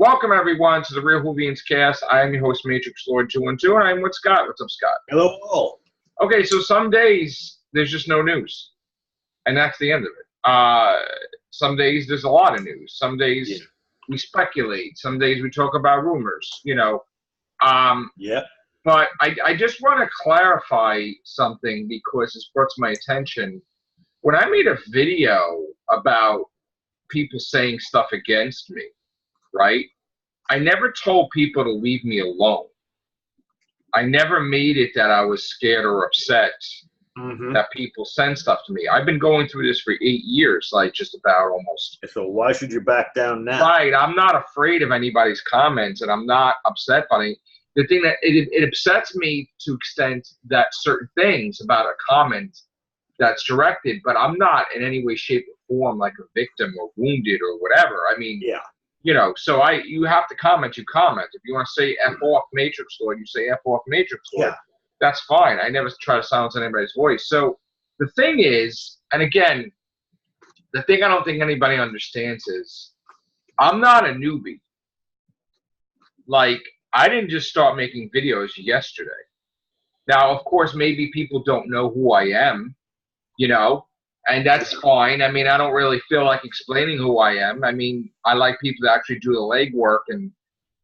Welcome, everyone, to the Real Whovians cast. I am your host, Matrixlord212, and I'm with Scott. What's up, Scott? Hello, all. Okay, so some days there's just no news, and that's the end of it. Some days there's a lot of news. Some days we speculate. Some days we talk about rumors, you know. But I just want to clarify something because it's brought to my attention. When I made a video about people saying stuff against me, right? I never told people to leave me alone. I never made it that I was scared or upset that people send stuff to me. I've been going through this for 8 years, like just about almost. So why should you back down now? Right. I'm not afraid of anybody's comments, and I'm not upset by it. The thing that it upsets me to extent that certain things about a comment that's directed, but I'm not in any way, shape, or form like a victim or wounded or whatever. I mean, you know, so you have to comment, you comment. If you want to say F off Matrixlord, you say F off Matrixlord. Yeah. That's fine. I never try to silence anybody's voice. So the thing is, and again, the thing I don't think anybody understands is I'm not a newbie. Like, I didn't just start making videos yesterday. Now, of course, maybe people don't know who I am, you know, and that's fine. I mean, I don't really feel like explaining who I am. I mean, I like people to actually do the legwork and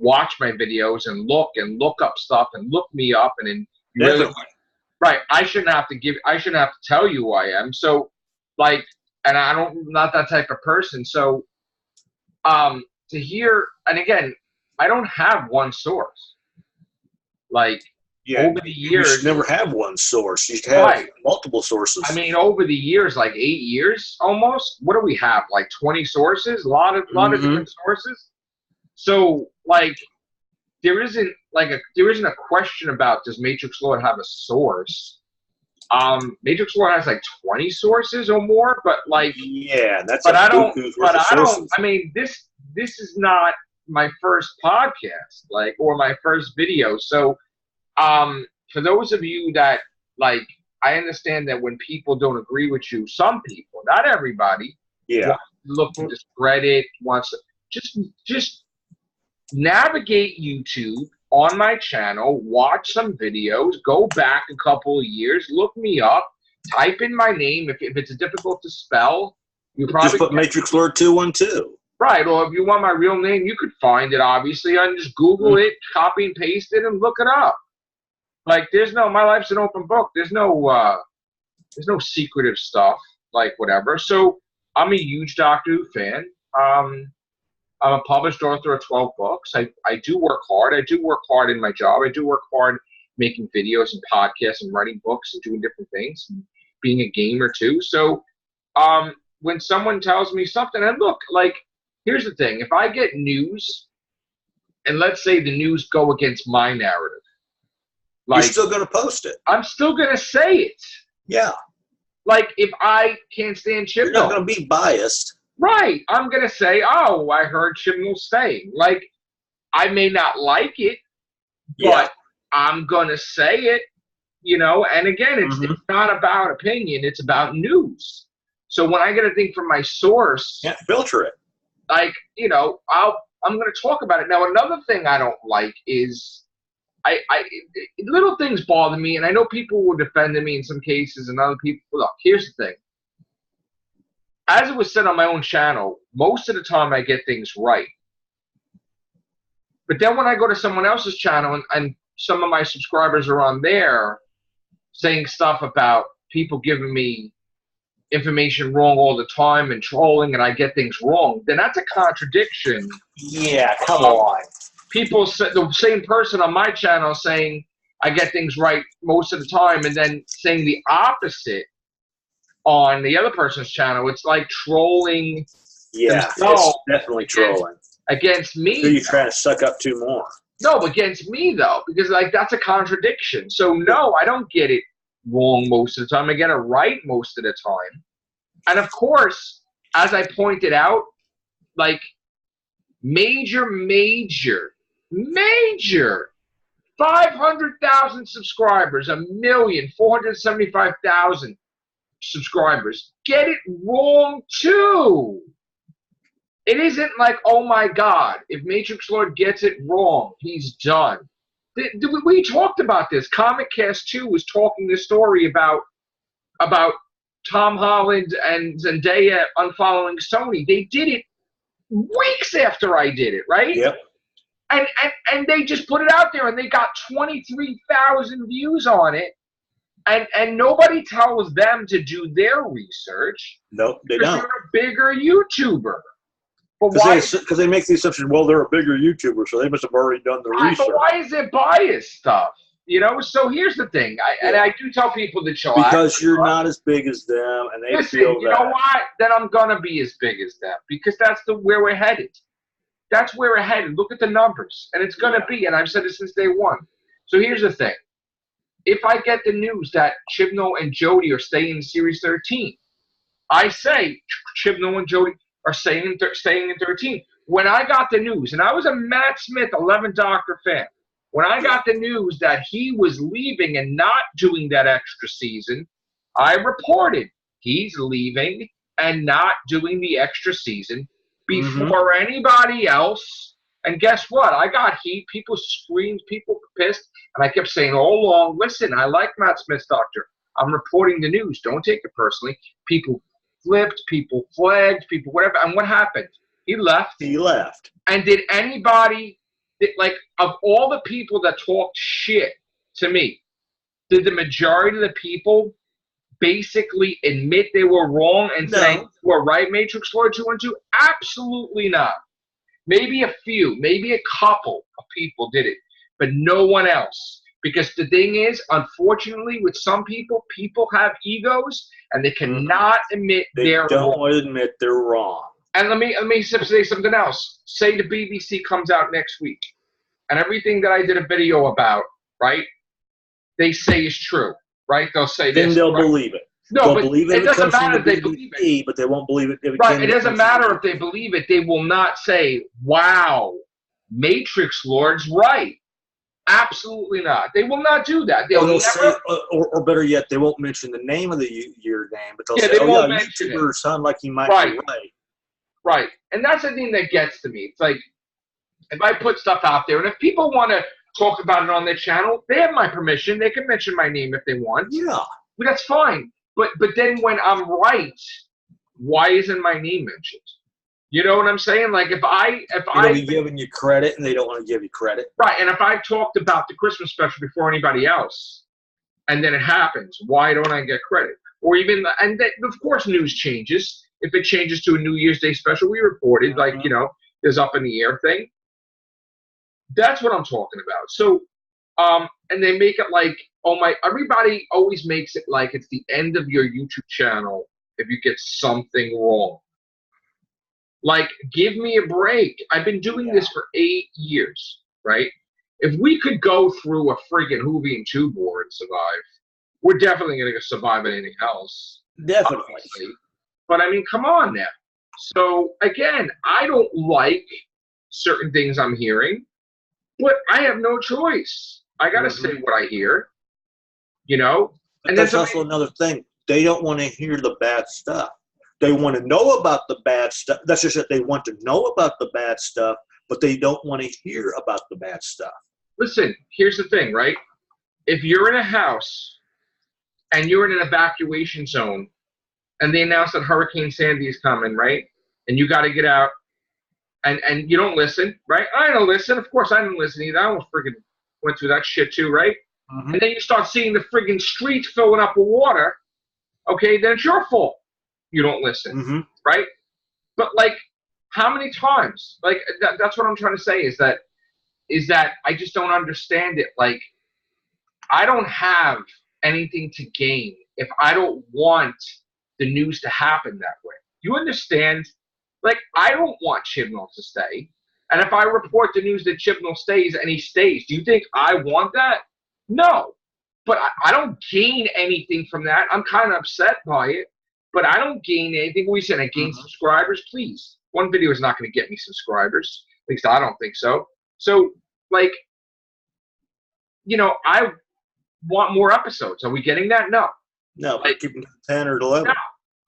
watch my videos and look up stuff and look me up and then really, right. I shouldn't have to tell you who I am. So, like, and I'm not that type of person. So, to hear, and again, I don't have one source. Like, over the years, you should never have one source. You should have multiple sources. I mean, over the years, like 8 years almost. What do we have? Like 20 sources? A lot of different sources. So, like, there isn't a question about does Matrixlord have a source. Matrixlord has like 20 sources or more, but like that's. But I don't. I mean, this is not my first podcast, like, or my first video. So, for those of you that, like, I understand that when people don't agree with you, some people, not everybody, look to discredit, wants to just navigate YouTube on my channel, watch some videos, go back a couple of years, look me up, type in my name. If it's difficult to spell, you probably just put Matrixlord212. Right, or if you want my real name, you could find it, obviously, and just Google it, copy and paste it, and look it up. Like, my life's an open book. There's no secretive stuff, like, whatever. So, I'm a huge Doctor Who fan. I'm a published author of 12 books. I do work hard. I do work hard in my job. I do work hard making videos and podcasts and writing books and doing different things, and being a gamer, too. So, when someone tells me something, and look, like, here's the thing. If I get news, and let's say the news go against my narrative, like, you're still going to post it. I'm still going to say it. Yeah. Like, if I can't stand Chibnall. You're not going to be biased. Right. I'm going to say, oh, I heard Chibnall staying. Like, I may not like it, but I'm going to say it, you know. And again, it's not about opinion. It's about news. So when I get a thing from my source. Filter it. Like, you know, I'm going to talk about it. Now, another thing I don't like is little things bother me, and I know people will defend me in some cases, and other people, look, here's the thing. As it was said on my own channel, most of the time I get things right. But then when I go to someone else's channel, and some of my subscribers are on there saying stuff about people giving me information wrong all the time and trolling, and I get things wrong, then that's a contradiction. Yeah, come on. People say, the same person on my channel saying I get things right most of the time, and then saying the opposite on the other person's channel. It's like trolling. Yeah, it's definitely trolling against me. So you're trying to suck up 2 more. No, against me though, because like that's a contradiction. So no, I don't get it wrong most of the time. I get it right most of the time. And of course, as I pointed out, like major 500,000 subscribers, 1,475,000 subscribers get it wrong too. It isn't like, oh my God, if Matrixlord gets it wrong, he's done. We talked about this. Comic Cast 2 was talking this story about Tom Holland and Zendaya unfollowing Sony. They did it weeks after I did it, right? Yep. And they just put it out there, and they got 23,000 views on it, and nobody tells them to do their research. Nope, they don't. They're a bigger YouTuber. Because they make the assumption, well, they're a bigger YouTuber, so they must have already done the research. But why is it biased stuff? You know, so here's the thing, and I do tell people that show because you're not as big as them, and they feel that. You know what? Then I'm gonna be as big as them because that's where we're headed. That's where we're headed. Look at the numbers, and it's gonna be. And I've said it since day one. So here's the thing: if I get the news that Chibnall and Jody are staying in Series 13, I say Chibnall and Jody are staying in 13. When I got the news, and I was a Matt Smith 11 Doctor fan. When I got the news that he was leaving and not doing that extra season, I reported he's leaving and not doing the extra season before anybody else. And guess what? I got heat. People screamed. People were pissed. And I kept saying all along, listen, I like Matt Smith's Doctor. I'm reporting the news. Don't take it personally. People flipped. People flagged. People whatever. And what happened? He left. He left. And did anybody... Like, of all the people that talked shit to me, did the majority of the people basically admit they were wrong and say, we're right, Matrixlord212? Absolutely not. Maybe a few, maybe a couple of people did it, but no one else. Because the thing is, unfortunately, with some people, people have egos, and they cannot admit they're wrong. They don't want to admit they're wrong. And let me say something else. Say the BBC comes out next week, and everything that I did a video about, right, they say is true, right? They'll say this. Then they'll right? believe it. No, they'll but believe it doesn't matter if they believe it. But they won't believe it. Right, it doesn't matter if they believe it. They will not say, wow, Matrixlord's right. Absolutely not. They will not do that. They'll never say, or better yet, they won't mention the name of your name, but they'll say, YouTuber sound like he might be right. Right. And that's the thing that gets to me. It's like, if I put stuff out there, and if people want to talk about it on their channel, they have my permission. They can mention my name if they want. Yeah. But that's fine. But then when I'm right, why isn't my name mentioned? You know what I'm saying? Like, if I be giving you credit and they don't want to give you credit. Right. And if I talked about the Christmas special before anybody else, and then it happens, why don't I get credit? Or even, and then, of course, news changes. If it changes to a New Year's Day special, we reported, like, you know, there's up in the air thing. That's what I'm talking about. So, and they make it like, everybody always makes it like it's the end of your YouTube channel if you get something wrong. Like, give me a break. I've been doing this for 8 years, right? If we could go through a friggin' Whovian 2 board and survive, we're definitely going to survive anything else. Definitely. Obviously. But, I mean, come on now. So, again, I don't like certain things I'm hearing, but I have no choice. I got to say what I hear, you know? But that's also another thing. They don't want to hear the bad stuff. They want to know about the bad stuff. That's just that they want to know about the bad stuff, but they don't want to hear about the bad stuff. Listen, here's the thing, right? If you're in a house and you're in an evacuation zone and they announce that Hurricane Sandy is coming, right? And you got to get out and you don't listen, right? I don't listen. Of course I didn't listen either. I almost friggin' went through that shit too, right? And then you start seeing the friggin' streets filling up with water, okay, then it's your fault. You don't listen, right? But, like, how many times? Like, that's what I'm trying to say is that I just don't understand it. Like, I don't have anything to gain if I don't want the news to happen that way. You understand? Like, I don't want Chibnall to stay. And if I report the news that Chibnall stays and he stays, do you think I want that? No. But I don't gain anything from that. I'm kind of upset by it. But I don't gain anything. We said I gain subscribers, please. One video is not going to get me subscribers. At least I don't think so. So, like, you know, I want more episodes. Are we getting that? No. No, like, keeping 10 or 11. No,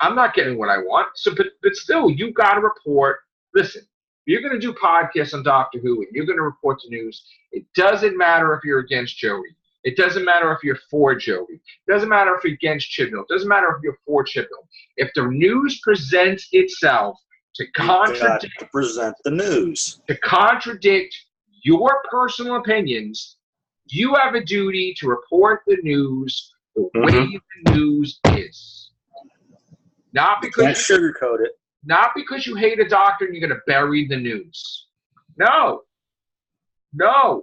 I'm not getting what I want. So, but still, you got to report listen, if you're going to do podcasts on Doctor Who and you're going to report the news, it doesn't matter if you're against Joey. It doesn't matter if you're for Joey. It doesn't matter if you're against Chibnall. It doesn't matter if you're for Chibnall. If the news presents itself to contradict, to present the news, to contradict your personal opinions, you have a duty to report the news the way the news is. Not because you can't sugarcoat it. Not because you hate a doctor and you're going to bury the news. No. No.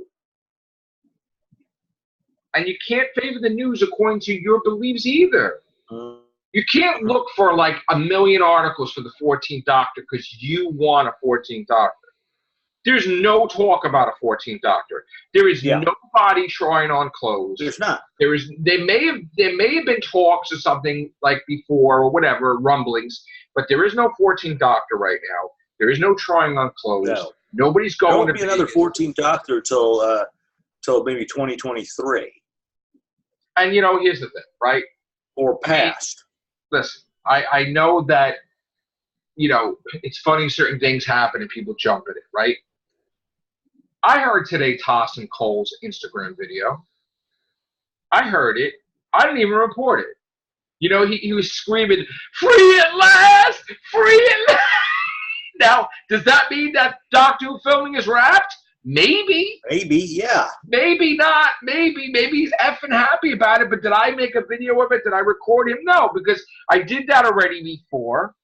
And you can't favor the news according to your beliefs either. You can't look for like 1 million articles for the 14th Doctor because you want a 14th Doctor. There's no talk about a 14th Doctor. There is nobody trying on clothes. There's not. There may have been talks or something like before or whatever, rumblings, but there is no 14th Doctor right now. There is no trying on clothes. No. Nobody's going to be another 14th Doctor till maybe 2023. And here's the thing, right? Or past. Listen, I know that it's funny certain things happen and people jump at it, right? I heard today Tossin Cole's Instagram video. I heard it. I didn't even report it. He was screaming, "Free at last! Free at last!" Now, does that mean that Doctor Who filming is wrapped? Maybe. Maybe, yeah. Maybe not. Maybe he's effing happy about it, but did I make a video of it? Did I record him? No, because I did that already before,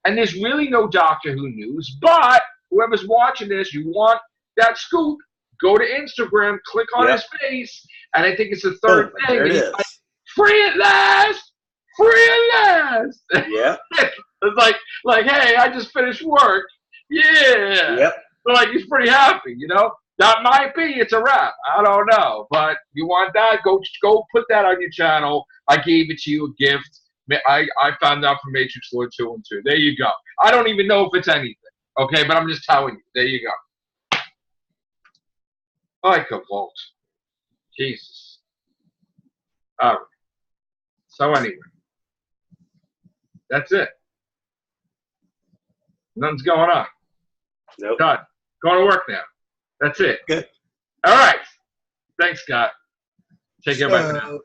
and there's really no Doctor Who news, but whoever's watching this, you want that scoop, go to Instagram, click on his face, and I think it's the third thing. There it is. Like, free at last! Free at last! Yeah. It's like, hey, I just finished work. Yeah. Yep. So like he's pretty happy, That might be, it's a wrap. I don't know. But you want that, go put that on your channel. I gave it to you, a gift. I found out from Matrixlord212. There you go. I don't even know if it's anything. Okay, but I'm just telling you. There you go. Like a vault. Jesus. All right. So anyway. That's it. Nothing's going on. Nope. Done. Going to work now. That's it. Good. All right. Thanks, Scott. Take care. Bye for now.